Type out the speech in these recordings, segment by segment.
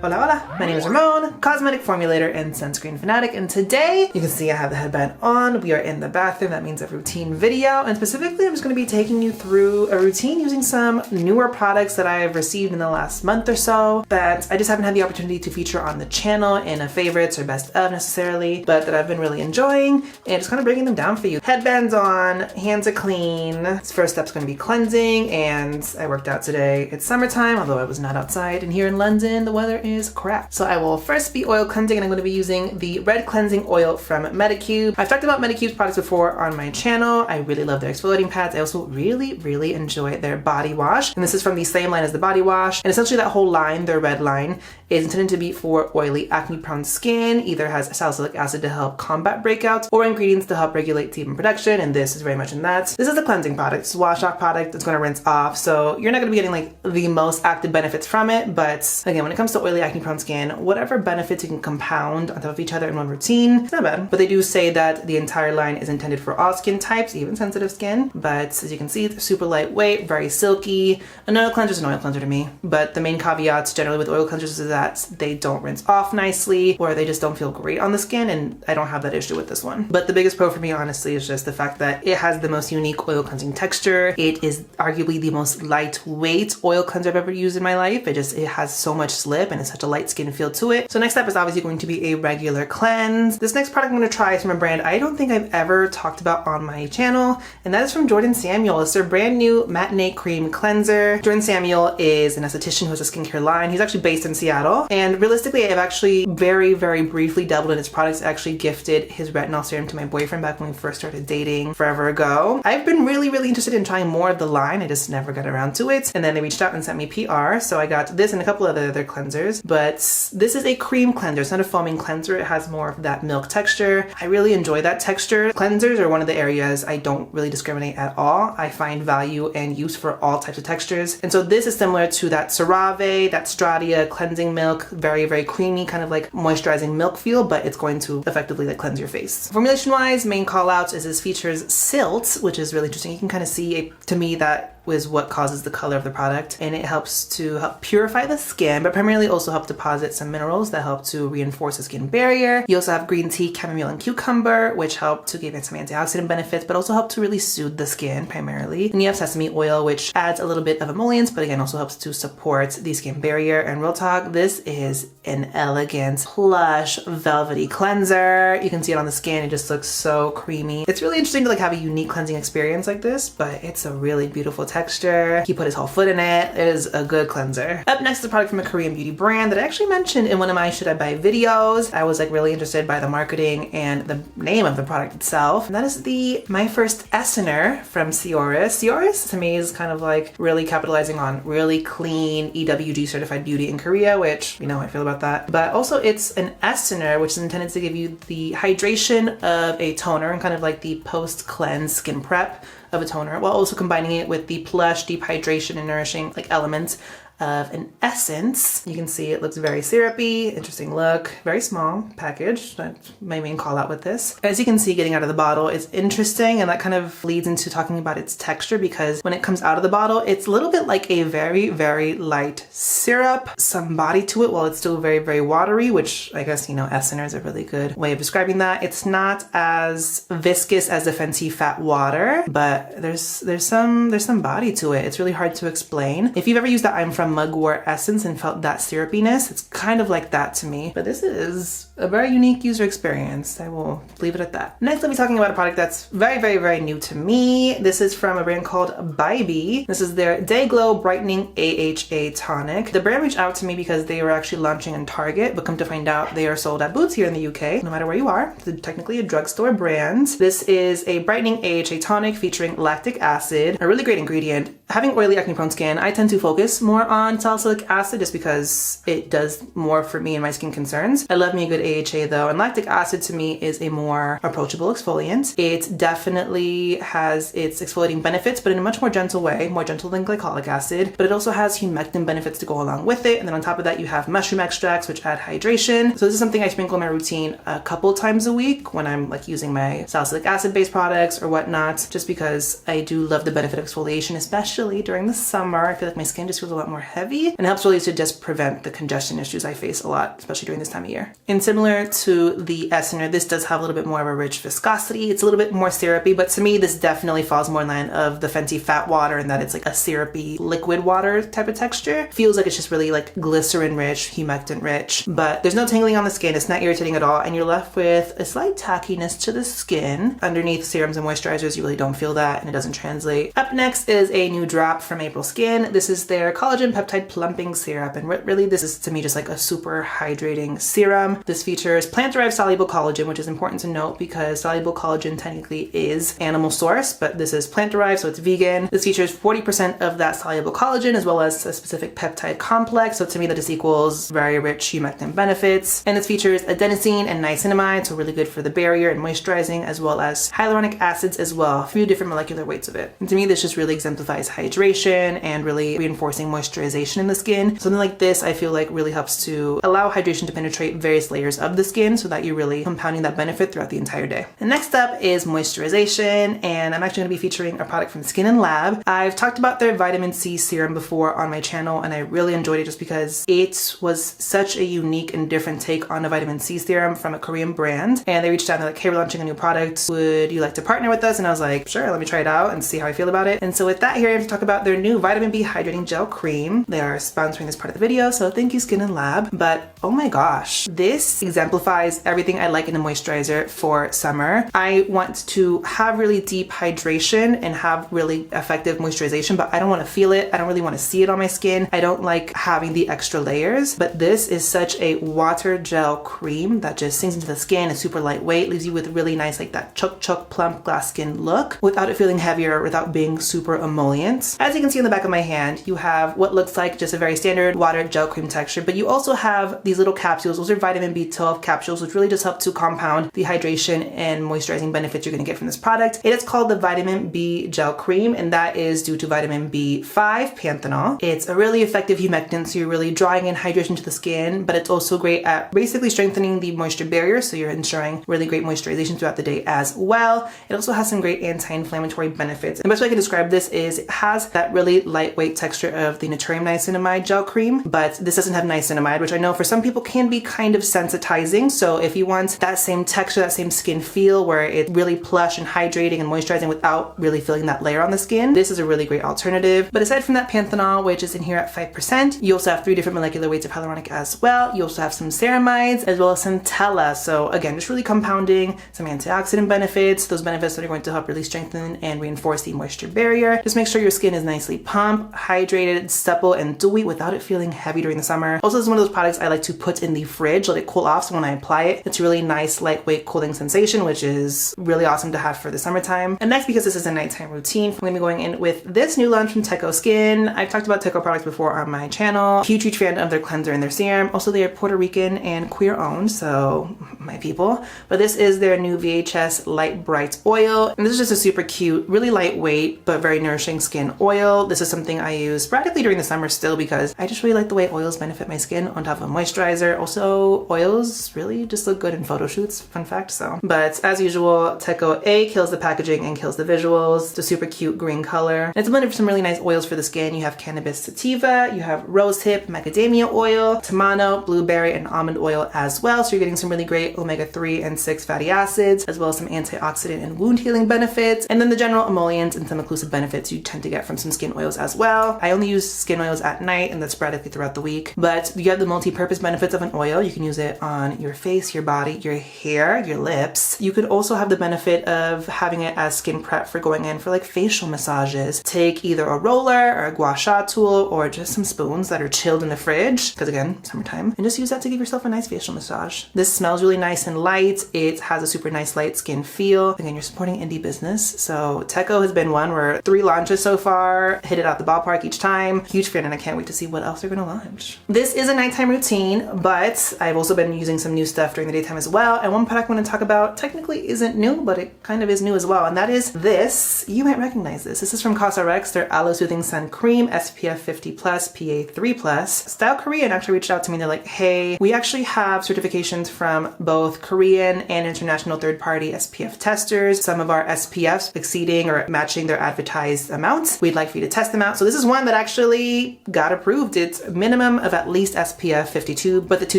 Hola, hola, my name is Ramon, cosmetic formulator and sunscreen fanatic, and today you can see I have the headband on. We are in the bathroom. That means a routine video, and specifically I'm just going to be taking you through a routine using some newer products that I have received in the last month or so that I just haven't had the opportunity to feature on the channel in a favorites or best of necessarily, but that I've been really enjoying, and just kind of breaking them down for you. Headbands on, hands are clean. This first step's going to be cleansing, and I worked out today. It's summertime, although I was not outside, and here in London the weather is crap. So I will first be oil cleansing, and I'm going to be using the Red Cleansing Oil from Medicube. I've talked about Medicube's products before on my channel. I really love their exfoliating pads. I also really enjoy their body wash, and this is from the same line as the body wash, and essentially that whole line, their red line, is intended to be for oily acne prone skin. Either has salicylic acid to help combat breakouts or ingredients to help regulate sebum production, and this is very much in that. This is a cleansing product. It's a wash off product. It's going to rinse off, so you're not going to be getting like the most active benefits from it, but again, when it comes to oily acne prone skin, whatever benefits you can compound on top of each other in one routine, it's not bad. But they do say that the entire line is intended for all skin types, even sensitive skin, but as you can see, it's super lightweight, very silky. An oil cleanser is an oil cleanser to me, but the main caveats generally with oil cleansers is that they don't rinse off nicely, or they just don't feel great on the skin, and I don't have that issue with this one. But the biggest pro for me, honestly, is just the fact that it has the most unique oil cleansing texture. It is arguably the most lightweight oil cleanser I've ever used in my life. It has so much slip, and it's such a light skin feel to it. So next step is obviously going to be a regular cleanse. This next product I'm going to try is from a brand I don't think I've ever talked about on my channel, and that is from Jordan Samuel. It's their brand new Matinee Cream Cleanser. Jordan Samuel is an esthetician who has a skincare line. He's actually based in Seattle, and realistically I've actually very briefly dabbled in his products. I actually gifted his retinol serum to my boyfriend back when we first started dating forever ago. I've been really interested in trying more of the line. I just never got around to it, and then they reached out and sent me PR, so I got this and a couple of other cleansers. But this is a cream cleanser. It's not a foaming cleanser. It has more of that milk texture. I really enjoy that texture. Cleansers are one of the areas I don't really discriminate at all. I find value and use for all types of textures, and so this is similar to that CeraVe, that Stratia cleansing milk, very creamy, kind of like moisturizing milk feel, but it's going to effectively like cleanse your face. Formulation wise, main call outs is this features silt, which is really interesting. You can kind of see, to me, that is what causes the color of the product, and it helps to help purify the skin, but primarily also help deposit some minerals that help to reinforce the skin barrier. You also have green tea, chamomile, and cucumber, which help to give it some antioxidant benefits, but also help to really soothe the skin primarily. And you have sesame oil, which adds a little bit of emollients, but again also helps to support the skin barrier. And real talk, this is an elegant, plush, velvety cleanser. You can see it on the skin. It just looks so creamy. It's really interesting to like have a unique cleansing experience like this, but it's a really beautiful texture. He put his whole foot in it. It is a good cleanser. Up next is a product from a Korean beauty brand that I actually mentioned in one of my Should I Buy videos. I was like really interested by the marketing and the name of the product itself, and that is the My First Essener from Sioris. Sioris to me is kind of like really capitalizing on really clean EWG certified beauty in Korea, which you know how I feel about that. But also it's an Essener, which is intended to give you the hydration of a toner and kind of like the post-cleanse skin prep of a toner, while also combining it with the plush, deep hydration and nourishing like elements of an essence. You can see it looks very syrupy, interesting look, very small package. That's my main call out with this. As you can see, getting out of the bottle is interesting, and that kind of leads into talking about its texture, because when it comes out of the bottle, it's a little bit like a very light syrup, some body to it while it's still very watery, which I guess, you know, Essener is a really good way of describing that. It's not as viscous as the Fenty Fat Water, but there's some body to it. It's really hard to explain. If you've ever used the I'm From Mugwort essence and felt that syrupiness, it's kind of like that to me. But this is a very unique user experience. I will leave it at that. Next, I'll be talking about a product that's very new to me. This is from a brand called Bybi. This is their Day Glow Brightening AHA Tonic. The brand reached out to me because they were actually launching in Target, but come to find out they are sold at Boots here in the UK, no matter where you are. It's technically a drugstore brand. This is a brightening AHA tonic featuring lactic acid, a really great ingredient. Having oily acne prone skin, I tend to focus more on salicylic acid just because it does more for me and my skin concerns. I love me a good AHA though, and lactic acid to me is a more approachable exfoliant. It definitely has its exfoliating benefits, but in a much more gentle way, more gentle than glycolic acid, but it also has humectant benefits to go along with it. And then on top of that, you have mushroom extracts, which add hydration. So this is something I sprinkle in my routine a couple times a week when I'm like using my salicylic acid based products or whatnot, just because I do love the benefit of exfoliation, especially during the summer. I feel like my skin just feels a lot more heavy, and it helps really to just prevent the congestion issues I face a lot, especially during this time of year. And similar to the Essener, this does have a little bit more of a rich viscosity. It's a little bit more syrupy, but to me, this definitely falls more in line of the Fenty Fat Water in that it's like a syrupy liquid water type of texture. Feels like it's just really like glycerin rich, humectant rich, but there's no tingling on the skin. It's not irritating at all, and you're left with a slight tackiness to the skin. Underneath serums and moisturizers, you really don't feel that, and it doesn't translate. Up next is a new drop from AprilSkin. This is their Collagen Peptide Plumping Syrup, and really this is to me just like a super hydrating serum. This features plant-derived soluble collagen, which is important to note because soluble collagen technically is animal source, but this is plant-derived, so it's vegan. This features 40% of that soluble collagen as well as a specific peptide complex, so to me that just equals very rich humectant benefits. And this features adenosine and niacinamide, so really good for the barrier and moisturizing, as well as hyaluronic acids as well, a few different molecular weights of it. And to me, this just really exemplifies hydration and really reinforcing moisturization in the skin. Something like this, I feel like really helps to allow hydration to penetrate various layers of the skin so that you're really compounding that benefit throughout the entire day. And next up is moisturization, and I'm actually going to be featuring a product from Skin&Lab. I've talked about their vitamin C serum before on my channel, and I really enjoyed it just because it was such a unique and different take on a vitamin C serum from a Korean brand. And they reached out and they're like, hey, we're launching a new product. Would you like to partner with us? And I was like, sure, let me try it out and see how I feel about it. And so with that, here I have to talk about their new vitamin B hydrating gel cream. They are sponsoring this part of the video, so thank you, Skin&Lab. But oh my gosh, this exemplifies everything I like in a moisturizer for summer. I want to have really deep hydration and have really effective moisturization, but I don't want to feel it. I don't really want to see it on my skin. I don't like having the extra layers, but this is such a water gel cream that just sinks into the skin. It's super lightweight, leaves you with really nice like that chuk plump glass skin look without it feeling heavier, without being super emollient. As you can see on the back of my hand, you have what looks like just a very standard water gel cream texture, but you also have these little capsules. Those are vitamin B12 capsules, which really just help to compound the hydration and moisturizing benefits you're going to get from this product. It is called the Vitamin B Gel Cream, and that is due to vitamin B5 panthenol. It's a really effective humectant, so you're really drawing in hydration to the skin, but it's also great at basically strengthening the moisture barrier, so you're ensuring really great moisturization throughout the day as well. It also has some great anti-inflammatory benefits. And the best way I can describe this is it has that really lightweight texture of the Naturium niacinamide gel cream, but this doesn't have niacinamide, which I know for some people can be kind of sensitizing. So if you want that same texture, that same skin feel where it's really plush and hydrating and moisturizing without really feeling that layer on the skin, this is a really great alternative. But aside from that panthenol, which is in here at 5%, you also have 3 different molecular weights of hyaluronic as well. You also have some ceramides as well as some tella. So again, just really compounding some antioxidant benefits, those benefits that are going to help really strengthen and reinforce the moisture barrier. Just make sure your skin is nicely plump, hydrated, supple, and dewy without it feeling heavy during the summer. Also, this is one of those products I like to put in the fridge, let it cool off, so when I apply it, it's a really nice, lightweight cooling sensation, which is really awesome to have for the summertime. And next, because this is a nighttime routine, I'm going to be going in with this new launch from Tecco Skin. I've talked about Tecco products before on my channel. Huge fan of their cleanser and their serum. Also, they are Puerto Rican and queer owned, so my people. But this is their new VHS Light Bright Oil, and this is just a super cute, really lightweight, but very nourishing skin oil. This is something I use sporadically during the summer still because I just really like the way oils benefit my skin on top of a moisturizer. Also, oils really just look good in photo shoots, fun fact. But as usual, Tecco A kills the packaging and kills the visuals. It's a super cute green color. And it's a blend of some really nice oils for the skin. You have cannabis sativa, you have rosehip, macadamia oil, tamano, blueberry, and almond oil as well. So you're getting some really great omega-3 and 6 fatty acids, as well as some antioxidant and wound healing benefits, and then the general emollients and some occlusive benefits you tend to get from some skin oils as well. I only use skin oils at night and that's sporadically throughout the week, but you have the multi-purpose benefits of an oil. You can use it on your face, your body, your hair, your lips. You could also have the benefit of having it as skin prep for going in for like facial massages. Take either a roller or a gua sha tool or just some spoons that are chilled in the fridge, because again, summertime, and just use that to give yourself a nice facial massage. This smells really nice and light. It has a super nice light skin feel. Again, you're supporting indie business. So Tecco has been one where 3 launches so far, hit it out the ballpark each time. Huge fan, and I can't wait to see what else they're gonna launch. This is a nighttime routine, but I've also been using some new stuff during the daytime as well. And one product I want to talk about technically isn't new, but it kind of is new as well. And that is this. You might recognize this. This is from CosRX, their Aloe Soothing Sun Cream, SPF 50+, PA3+. Style Korean actually reached out to me. They're like, hey, we actually have certifications from both Korean and international third-party SPF testers. Some of our SPFs exceeding or matching their advertised amounts. We'd like for you to test them out. So this is one that actually got approved. It's a minimum of at least SPF 52, but the two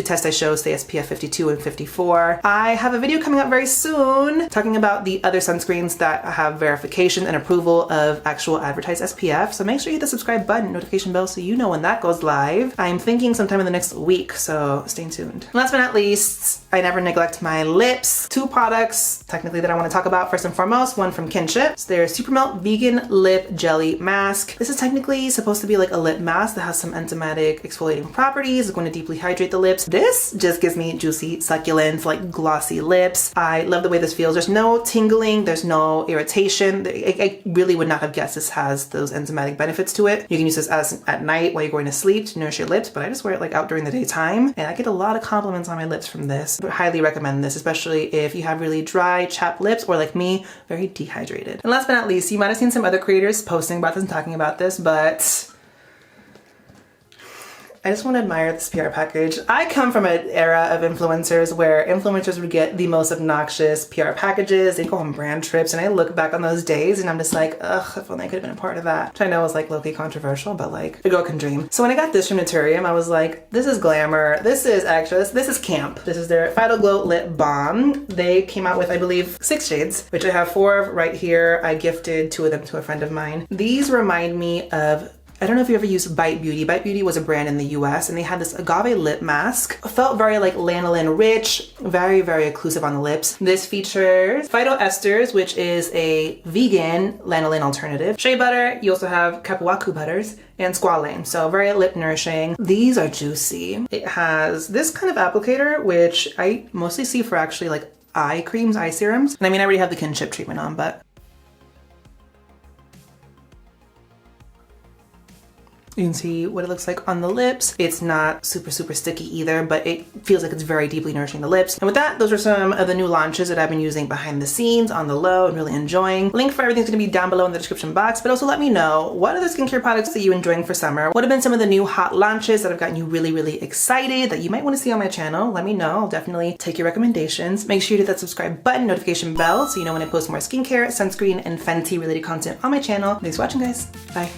tests I show say SPF 52 and 54. I have a video coming up very soon talking about the other sunscreens that have verification and approval of actual advertised SPF. So make sure you hit the subscribe button, notification bell, so you know when that goes live. I'm thinking sometime in the next week, so stay tuned. And last but not least, I never neglect my lips. Two products, technically, that I want to talk about. First and foremost, one from Kinship. It's their Supermelt Vegan Lip Jelly Mask. This is technically supposed to be like a lip mask that has some enzymatic exfoliating properties. It's going to deeply hydrate the lips. This just gives me juicy, succulent, like glossy lips. I love the way this feels. There's no tingling, there's no irritation. I really would not have guessed this has those enzymatic benefits to it. You can use this at night while you're going to sleep to nourish your lips, but I just wear it like out during the daytime, and I get a lot of compliments on my lips from this. I highly recommend this, especially if you have really dry, chapped lips, or like me, very dehydrated. And last but not least, you might have seen some other creators posting about this and talking about this, but I just want to admire this PR package. I come from an era of influencers where influencers would get the most obnoxious PR packages. They go on brand trips, and I look back on those days and I'm just like, ugh, if only I could have been a part of that. Which I know is like low-key controversial, but like, a girl can dream. So when I got this from Naturium, I was like, this is glamour. This is actually, this is camp. This is their Phyto-Glow Lip Balm. They came out with, I believe, 6 shades, which I have 4 of right here. I gifted 2 of them to a friend of mine. These remind me of, I don't know if you ever used Bite Beauty. Bite Beauty was a brand in the US, and they had this agave lip mask. It felt very like lanolin rich, very, very occlusive on the lips. This features phytoesters, which is a vegan lanolin alternative. Shea butter, you also have kapuaku butters, and squalane, so very lip nourishing. These are juicy. It has this kind of applicator, which I mostly see for actually like eye creams, eye serums. And I mean, I already have the Kinship treatment on, but you can see what it looks like on the lips. It's not super, super sticky either, but it feels like it's very deeply nourishing the lips. And with that, those are some of the new launches that I've been using behind the scenes on the low and really enjoying. Link for everything's gonna be down below in the description box, but also let me know what other skincare products that you're enjoying for summer. What have been some of the new hot launches that have gotten you really, really excited that you might wanna see on my channel? Let me know, I'll definitely take your recommendations. Make sure you hit that subscribe button, notification bell, so you know when I post more skincare, sunscreen, and Fenty related content on my channel. Thanks for watching, guys. Bye.